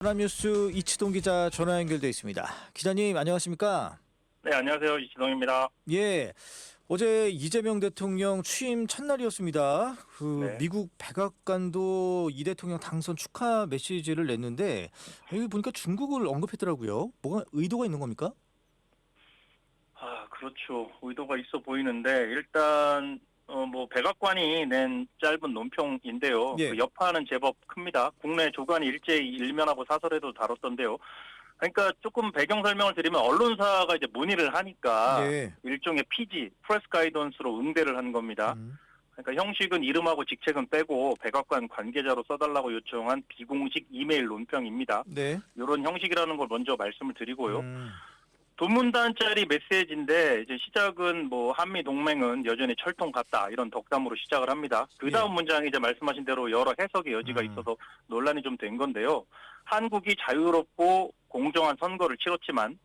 연합뉴스 이치동 기자 전화 연결돼 있습니다. 기자님 안녕하십니까? 네, 안녕하세요. 이치동입니다. 예, 어제 이재명 대통령 취임 첫날이었습니다. 네. 미국 백악관도 이 대통령 당선 축하 메시지를 냈는데 여기 보니까 중국을 언급했더라고요. 뭐가 의도가 있는 겁니까? 그렇죠. 의도가 있어 보이는데 일단 백악관이 낸 짧은 논평인데요. 예. 그 여파는 제법 큽니다. 국내 조간이 일제히 일면하고 사설에도 다뤘던데요. 그러니까 조금 배경 설명을 드리면 언론사가 이제 문의를 하니까 예. 일종의 피지, 프레스 가이던스로 응대를 한 겁니다. 그러니까 형식은 이름하고 직책은 빼고 백악관 관계자로 써달라고 요청한 비공식 이메일 논평입니다. 네. 이런 형식이라는 걸 먼저 말씀을 드리고요. 음. 돈문단짜리 메시지인데 이제 시작은 한미 동맹은 여전히 철통 같다 이런 덕담으로 시작을 합니다. 그 다음 예. 문장이 이제 말씀하신 대로 여러 해석의 여지가 있어서 논란이 좀 된 건데요. 한국이 자유롭고 공정한 선거를 치렀지만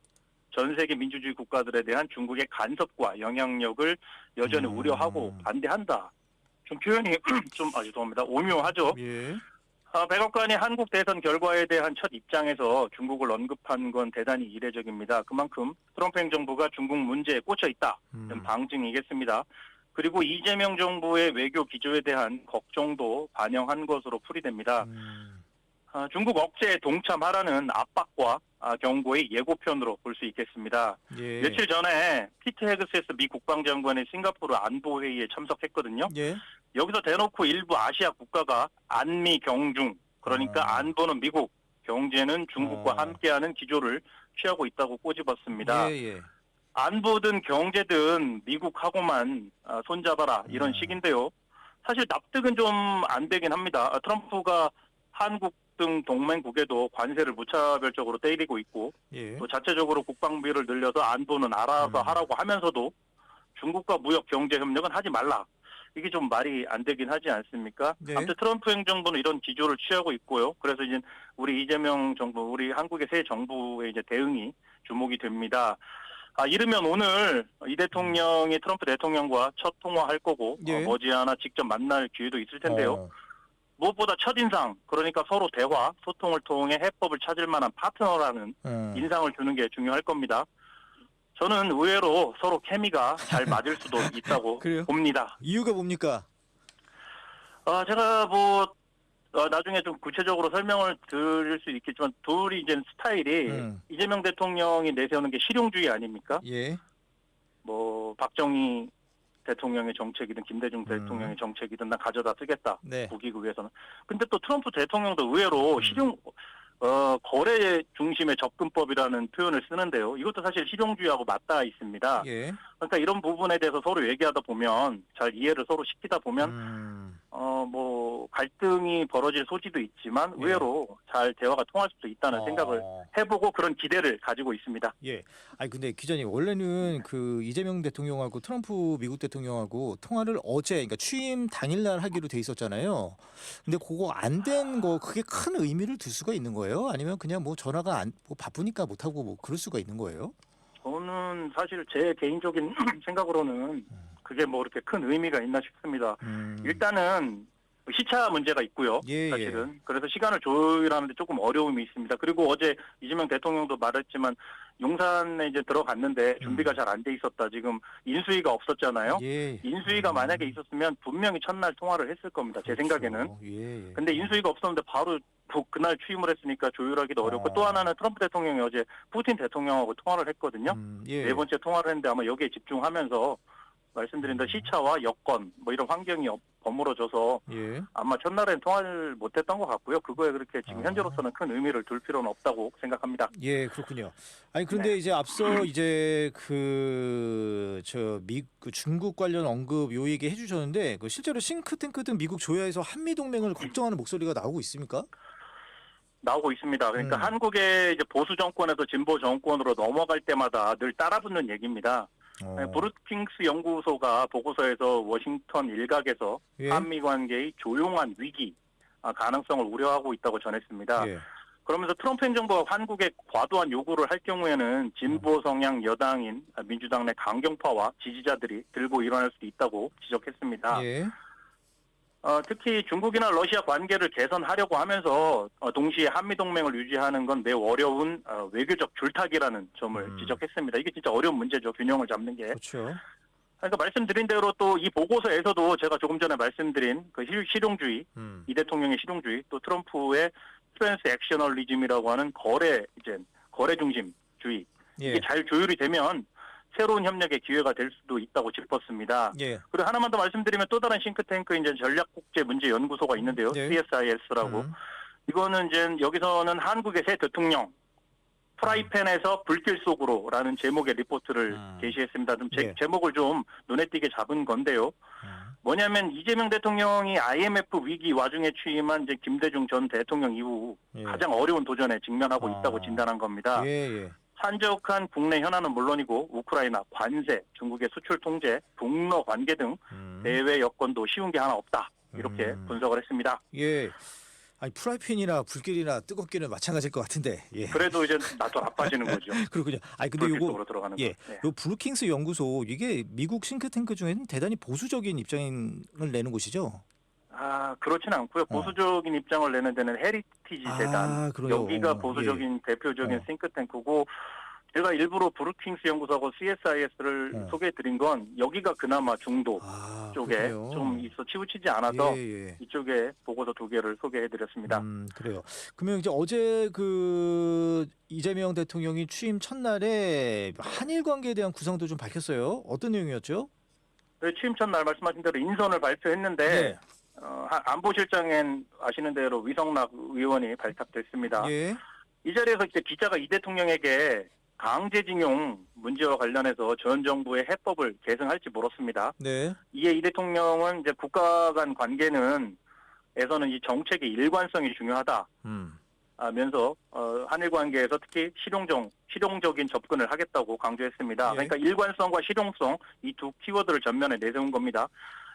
전 세계 민주주의 국가들에 대한 중국의 간섭과 영향력을 여전히 우려하고 반대한다. 좀 표현이 죄송합니다. 오묘하죠. 예. 백악관이 한국 대선 결과에 대한 첫 입장에서 중국을 언급한 건 대단히 이례적입니다. 그만큼 트럼프 행정부가 중국 문제에 꽂혀 있다. 이런 방증이겠습니다. 그리고 이재명 정부의 외교 기조에 대한 걱정도 반영한 것으로 풀이됩니다. 중국 억제에 동참하라는 압박과 경고의 예고편으로 볼 수 있겠습니다. 예. 며칠 전에 피트 헤그세스 미 국방장관이 싱가포르 안보회의에 참석했거든요. 예. 여기서 대놓고 일부 아시아 국가가 안미 경중, 그러니까 안보는 미국, 경제는 중국과 함께하는 기조를 취하고 있다고 꼬집었습니다. 예. 안보든 경제든 미국하고만 손잡아라 이런 식인데요. 사실 납득은 좀 안 되긴 합니다. 트럼프가 한국 등 동맹국에도 관세를 무차별적으로 때리고 있고 예. 또 자체적으로 국방비를 늘려서 안보는 알아서 하라고 하면서도 중국과 무역 경제 협력은 하지 말라. 이게 좀 말이 안 되긴 하지 않습니까? 네. 아무튼 트럼프 행정부는 이런 기조를 취하고 있고요. 그래서 이제 우리 이재명 정부, 우리 한국의 새 정부의 이제 대응이 주목이 됩니다. 이르면 오늘 이 대통령이 트럼프 대통령과 첫 통화할 거고 예. 머지않아 직접 만날 기회도 있을 텐데요. 무엇보다 첫인상, 그러니까 서로 대화, 소통을 통해 해법을 찾을 만한 파트너라는 인상을 주는 게 중요할 겁니다. 저는 의외로 서로 케미가 잘 맞을 수도 있다고 그래요? 봅니다. 이유가 뭡니까? 제가 나중에 좀 구체적으로 설명을 드릴 수 있겠지만 둘이 이제 스타일이 이재명 대통령이 내세우는 게 실용주의 아닙니까? 예. 박정희 대통령의 정책이든 김대중 대통령의 정책이든 난 가져다 쓰겠다. 네. 국익을 위해서는. 근데 또 트럼프 대통령도 의외로 거래 중심의 접근법이라는 표현을 쓰는데요. 이것도 사실 실용주의하고 맞닿아 있습니다. 예. 그러니까 이런 부분에 대해서 서로 얘기하다 보면 잘 이해를 서로 시키다 보면 갈등이 벌어질 소지도 있지만 의외로 잘 대화가 통할 수도 있다는 생각을 해보고 그런 기대를 가지고 있습니다. 예. 아니 근데 기자님 원래는 그 이재명 대통령하고 트럼프 미국 대통령하고 통화를 어제 그러니까 취임 당일날 하기로 돼 있었잖아요. 근데 그거 안 된 거 그게 큰 의미를 둘 수가 있는 거예요? 아니면 그냥 전화가 바쁘니까 못 하고 그럴 수가 있는 거예요? 저는 사실 제 개인적인 생각으로는 그게 그렇게 큰 의미가 있나 싶습니다. 일단은 시차 문제가 있고요. 예, 사실은. 그래서 시간을 조율하는데 조금 어려움이 있습니다. 그리고 어제 이재명 대통령도 말했지만 용산에 이제 들어갔는데 준비가 잘 안 돼 있었다. 지금 인수위가 없었잖아요. 예. 인수위가 만약에 있었으면 분명히 첫날 통화를 했을 겁니다. 제 생각에는. 예. 근데 인수위가 없었는데 바로 그날 취임을 했으니까 조율하기도 어렵고 또 하나는 트럼프 대통령이 어제 푸틴 대통령하고 통화를 했거든요. 예. 네 번째 통화를 했는데 아마 여기에 집중하면서 말씀드린 대로 시차와 여건 이런 환경이 버무러져서 예. 아마 첫날엔 통화를 못했던 것 같고요. 그거에 그렇게 지금 현재로서는 큰 의미를 둘 필요는 없다고 생각합니다. 예, 그렇군요. 아니 그런데 이제 앞서 이제 중국 관련 언급 요 얘기 해주셨는데 실제로 싱크탱크 등 미국 조야에서 한미 동맹을 걱정하는 목소리가 나오고 있습니까? 나오고 있습니다. 그러니까 한국의 이제 보수 정권에서 진보 정권으로 넘어갈 때마다 늘 따라붙는 얘기입니다. 브루킹스 연구소가 보고서에서 워싱턴 일각에서 예. 한미 관계의 조용한 위기 가능성을 우려하고 있다고 전했습니다. 예. 그러면서 트럼프 행정부가 한국에 과도한 요구를 할 경우에는 진보 성향 여당인 민주당 내 강경파와 지지자들이 들고 일어날 수도 있다고 지적했습니다. 예. 특히 중국이나 러시아 관계를 개선하려고 하면서 동시에 한미동맹을 유지하는 건 매우 어려운 외교적 줄타기라는 점을 지적했습니다. 이게 진짜 어려운 문제죠. 균형을 잡는 게. 그렇죠. 그러니까 말씀드린 대로 또 이 보고서에서도 제가 조금 전에 말씀드린 그 실용주의, 이 대통령의 실용주의, 또 트럼프의 트랜스 액셔널리즘이라고 하는 거래 중심주의, 예. 이게 잘 조율이 되면 새로운 협력의 기회가 될 수도 있다고 짚었습니다. 예. 그리고 하나만 더 말씀드리면 또 다른 싱크탱크 이제 전략국제문제연구소가 있는데요. 네. CSIS라고. 이거는 이제 여기서는 한국의 새 대통령 프라이팬에서 불길 속으로라는 제목의 리포트를 게시했습니다. 좀 네. 제목을 좀 눈에 띄게 잡은 건데요. 뭐냐면 이재명 대통령이 IMF 위기 와중에 취임한 이제 김대중 전 대통령 이후 예. 가장 어려운 도전에 직면하고 있다고 진단한 겁니다. 예. 산적한 국내 현안은 물론이고 우크라이나 관세, 중국의 수출 통제, 북러 관계 등 대외 여건도 쉬운 게 하나 없다. 이렇게 분석을 했습니다. 예. 아니 프라이팬이나 불길이나 뜨겁기는 마찬가지일 것 같은데. 예. 그래도 이제 나도 나빠지는 거죠. 그렇군요. 아니 근데 불길 이거 쪽으로 들어가는 예, 거. 네. 요 브루킹스 연구소 이게 미국 싱크탱크 중에는 대단히 보수적인 입장을 내는 곳이죠. 그렇진 않고요. 보수적인 입장을 내는 데는 헤리티지 재단. 그래요? 여기가 보수적인 대표적인 싱크탱크고 제가 일부러 브루킹스 연구소하고 CSIS를 소개해드린 건 여기가 그나마 중도 쪽에 그렇군요. 좀 있어 치우치지 않아서 예. 이쪽에 보고서 2개를 소개해드렸습니다. 그래요. 그러면 이제 어제 그 이재명 대통령이 취임 첫날에 한일 관계에 대한 구상도 좀 밝혔어요. 어떤 내용이었죠? 네, 취임 첫날 말씀하신 대로 인선을 발표했는데 네. 안보실장엔 아시는 대로 위성락 의원이 발탁됐습니다. 예. 이 자리에서 이제 기자가 이 대통령에게 강제징용 문제와 관련해서 전 정부의 해법을 계승할지 물었습니다. 네. 이에 이 대통령은 이제 국가 간 관계는 에서는 이 정책의 일관성이 중요하다. 면서 한일 관계에서 특히 실용적인 접근을 하겠다고 강조했습니다. 예. 그러니까 일관성과 실용성 이 두 키워드를 전면에 내세운 겁니다.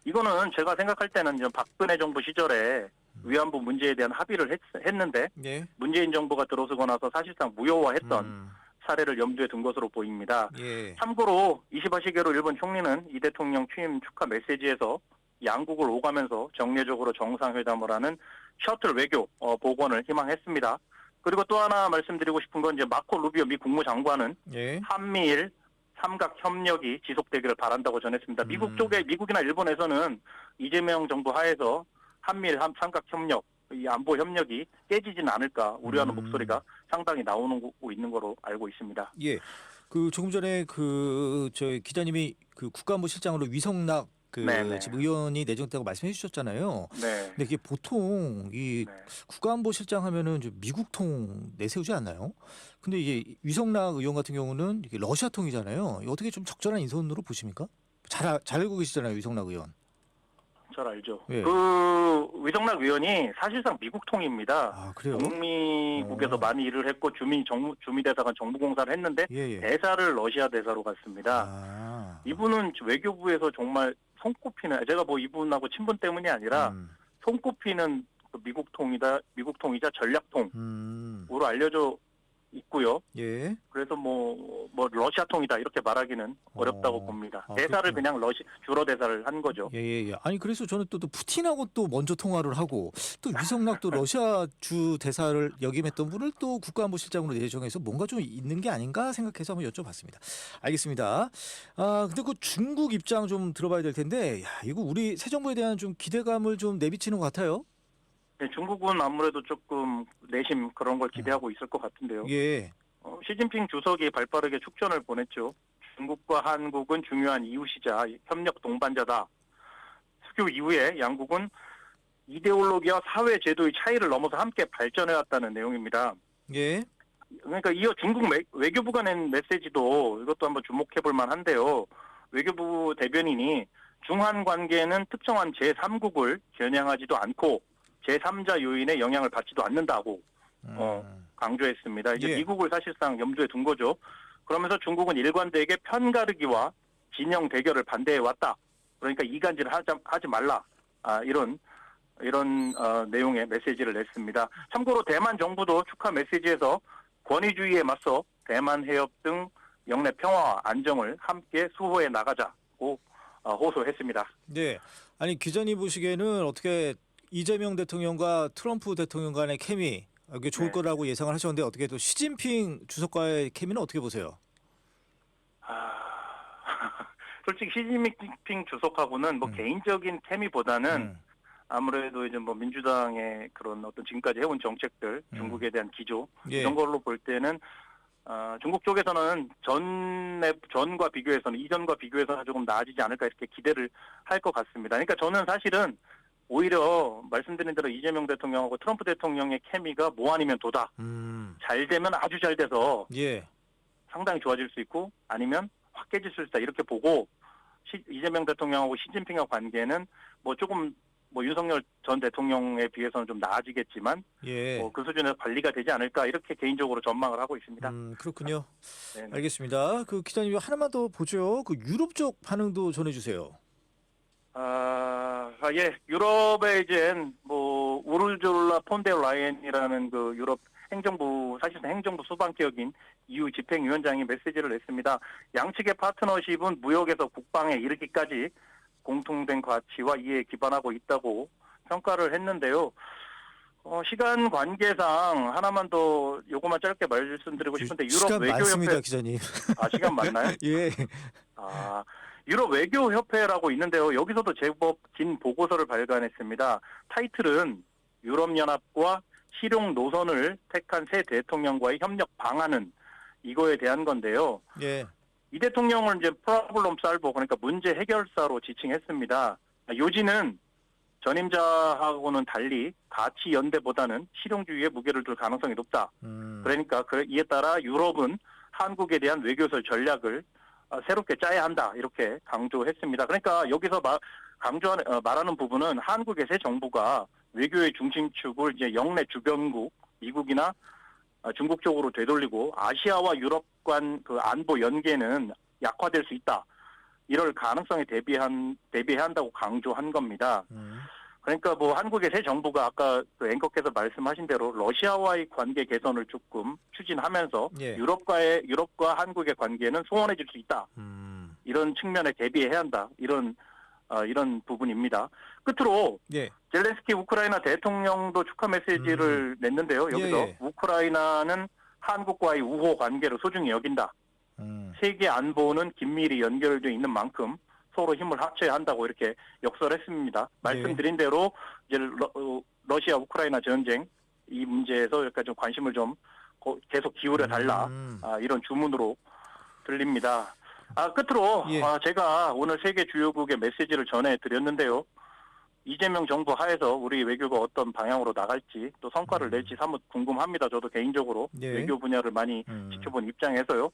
이거는 제가 생각할 때는 이제 박근혜 정부 시절에 위안부 문제에 대한 합의를 했는데 예. 문재인 정부가 들어서고 나서 사실상 무효화했던 사례를 염두에 둔 것으로 보입니다. 예. 참고로 이시바 시게로 일본 총리는 이 대통령 취임 축하 메시지에서 양국을 오가면서 정례적으로 정상회담을 하는 셔틀 외교 복원을 희망했습니다. 그리고 또 하나 말씀드리고 싶은 건 이제 마코 루비오 미 국무장관은 예. 한미일 삼각 협력이 지속되기를 바란다고 전했습니다. 미국이나 일본에서는 이재명 정부 하에서 한미일 삼각 협력, 이 안보 협력이 깨지지는 않을까 우려하는 목소리가 상당히 나오고 있는 거로 알고 있습니다. 예. 그 조금 전에 저희 기자님이 그 국가안보실장으로 위성락 지금 의원이 내정됐다고 말씀해 주셨잖아요. 네. 근데 이게 보통 이 국가안보실장 하면은 좀 미국통 내세우지 않나요? 근데 이게 위성락 의원 같은 경우는 이게 러시아통이잖아요. 이거 어떻게 좀 적절한 인선으로 보십니까? 잘 알고 계시잖아요, 위성락 의원. 잘 알죠. 예. 그 위성락 의원이 사실상 미국통입니다. 그래요? 북미국에서 많이 일을 했고 주미대사관 정부공사를 했는데 예. 대사를 러시아 대사로 갔습니다. 이분은 외교부에서 정말 손꼽히는, 제가 뭐 이분하고 친분 때문이 아니라 손꼽히는 그 미국통이자 전략통으로 알려져 있고요. 예. 그래서 뭐 러시아통이다 이렇게 말하기는 어렵다고 봅니다. 대사를 그렇구나. 그냥 주로 대사를 한 거죠. 예. 아니 그래서 저는 또 푸틴하고 또 먼저 통화를 하고 또 위성락도 러시아 주 대사를 역임했던 분을 또 국가안보실장으로 내정해서 뭔가 좀 있는 게 아닌가 생각해서 한번 여쭤봤습니다. 알겠습니다. 근데 그 중국 입장 좀 들어봐야 될 텐데, 이거 우리 새 정부에 대한 좀 기대감을 좀 내비치는 것 같아요. 네, 중국은 아무래도 조금 내심 그런 걸 기대하고 있을 것 같은데요. 예. 시진핑 주석이 발빠르게 축전을 보냈죠. 중국과 한국은 중요한 이웃이자 협력 동반자다. 수교 이후에 양국은 이데올로기와 사회 제도의 차이를 넘어서 함께 발전해왔다는 내용입니다. 예. 그러니까 이어 중국 외교부가 낸 메시지도 이것도 한번 주목해볼 만한데요. 외교부 대변인이 중한 관계는 특정한 제3국을 겨냥하지도 않고 제3자 요인의 영향을 받지도 않는다고 강조했습니다. 이제 예. 미국을 사실상 염두에 둔 거죠. 그러면서 중국은 일관되게 편가르기와 진영 대결을 반대해왔다. 그러니까 이간질을 하지 말라. 이런 내용의 메시지를 냈습니다. 참고로 대만 정부도 축하 메시지에서 권위주의에 맞서 대만 해협 등 영내 평화와 안정을 함께 수호해 나가자고 호소했습니다. 네. 아니 기자님 보시기에는 어떻게 이재명 대통령과 트럼프 대통령 간의 케미 이게 좋을 네. 거라고 예상을 하셨는데 어떻게 또 시진핑 주석과의 케미는 어떻게 보세요? 아, 솔직히 시진핑 주석하고는 뭐 개인적인 케미보다는 음. 아무래도 이제 뭐 민주당의 그런 어떤 지금까지 해온 정책들, 중국에 대한 기조 예. 이런 걸로 볼 때는 중국 쪽에서는 전과 비교해서는 이전과 비교해서는 조금 나아지지 않을까 이렇게 기대를 할 것 같습니다. 그러니까 저는 사실은 오히려 말씀드린 대로 이재명 대통령하고 트럼프 대통령의 케미가 뭐 아니면 도다. 잘 되면 아주 잘 돼서 예. 상당히 좋아질 수 있고 아니면 확 깨질 수 있다 이렇게 보고 이재명 대통령하고 시진핑의 관계는 뭐 조금 뭐 윤석열 전 대통령에 비해서는 좀 나아지겠지만 예. 그 수준에서 관리가 되지 않을까 이렇게 개인적으로 전망을 하고 있습니다. 그렇군요. 네네. 알겠습니다. 그 기자님 하나만 더 보죠. 그 유럽 쪽 반응도 전해주세요. 예, 유럽에 이제 뭐 우르줄라 폰데어 라이엔이라는 그 유럽 행정부 사실상 행정부 수반격인 EU 집행위원장이 메시지를 냈습니다. 양측의 파트너십은 무역에서 국방에 이르기까지 공통된 가치와 이해에 기반하고 있다고 평가를 했는데요. 시간 관계상 하나만 더 요거만 짧게 말씀드리고 싶은데 유럽 시간 많습니다, 외교협회 기자님. 시간 맞나요? 예. 유럽 외교협회라고 있는데요. 여기서도 제법 긴 보고서를 발간했습니다. 타이틀은 유럽연합과 실용 노선을 택한 새 대통령과의 협력 방안은 이거에 대한 건데요. 예. 이 대통령을 이제 프로블럼 살보 그러니까 문제 해결사로 지칭했습니다. 요지는 전임자하고는 달리 가치 연대보다는 실용주의에 무게를 둘 가능성이 높다. 그러니까 이에 따라 유럽은 한국에 대한 외교설 전략을 새롭게 짜야 한다 이렇게 강조했습니다. 그러니까 여기서 말하는 부분은 한국의 새 정부가 외교의 중심축을 이제 영내 주변국 미국이나 중국 쪽으로 되돌리고 아시아와 유럽 간 그 안보 연계는 약화될 수 있다. 이럴 가능성에 대비해야 한다고 강조한 겁니다. 그러니까 뭐 한국의 새 정부가 아까 그 앵커께서 말씀하신 대로 러시아와의 관계 개선을 조금 추진하면서 예. 유럽과 한국의 관계는 소원해질 수 있다. 이런 측면에 대비해야 한다. 이런 부분입니다. 끝으로 예. 젤렌스키 우크라이나 대통령도 축하 메시지를 냈는데요. 여기서 예. 우크라이나는 한국과의 우호 관계를 소중히 여긴다. 세계 안보는 긴밀히 연결되어 있는 만큼 서로 힘을 합쳐야 한다고 이렇게 역설했습니다. 말씀드린 대로 이제 러시아 우크라이나 전쟁 이 문제에서 약간 좀 관심을 좀 계속 기울여 달라 이런 주문으로 들립니다. 끝으로 예. 제가 오늘 세계 주요국의 메시지를 전해드렸는데요. 이재명 정부 하에서 우리 외교가 어떤 방향으로 나갈지 또 성과를 낼지 사뭇 궁금합니다. 저도 개인적으로 예. 외교 분야를 많이 지켜본 입장에서요.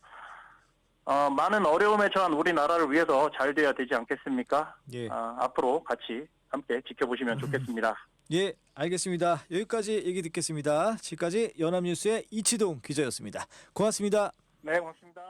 많은 어려움에 처한 우리나라를 위해서 잘 돼야 되지 않겠습니까? 예. 앞으로 같이 함께 지켜보시면 좋겠습니다. 예, 알겠습니다. 여기까지 얘기 듣겠습니다. 지금까지 연합뉴스의 이치동 기자였습니다. 고맙습니다. 네, 고맙습니다.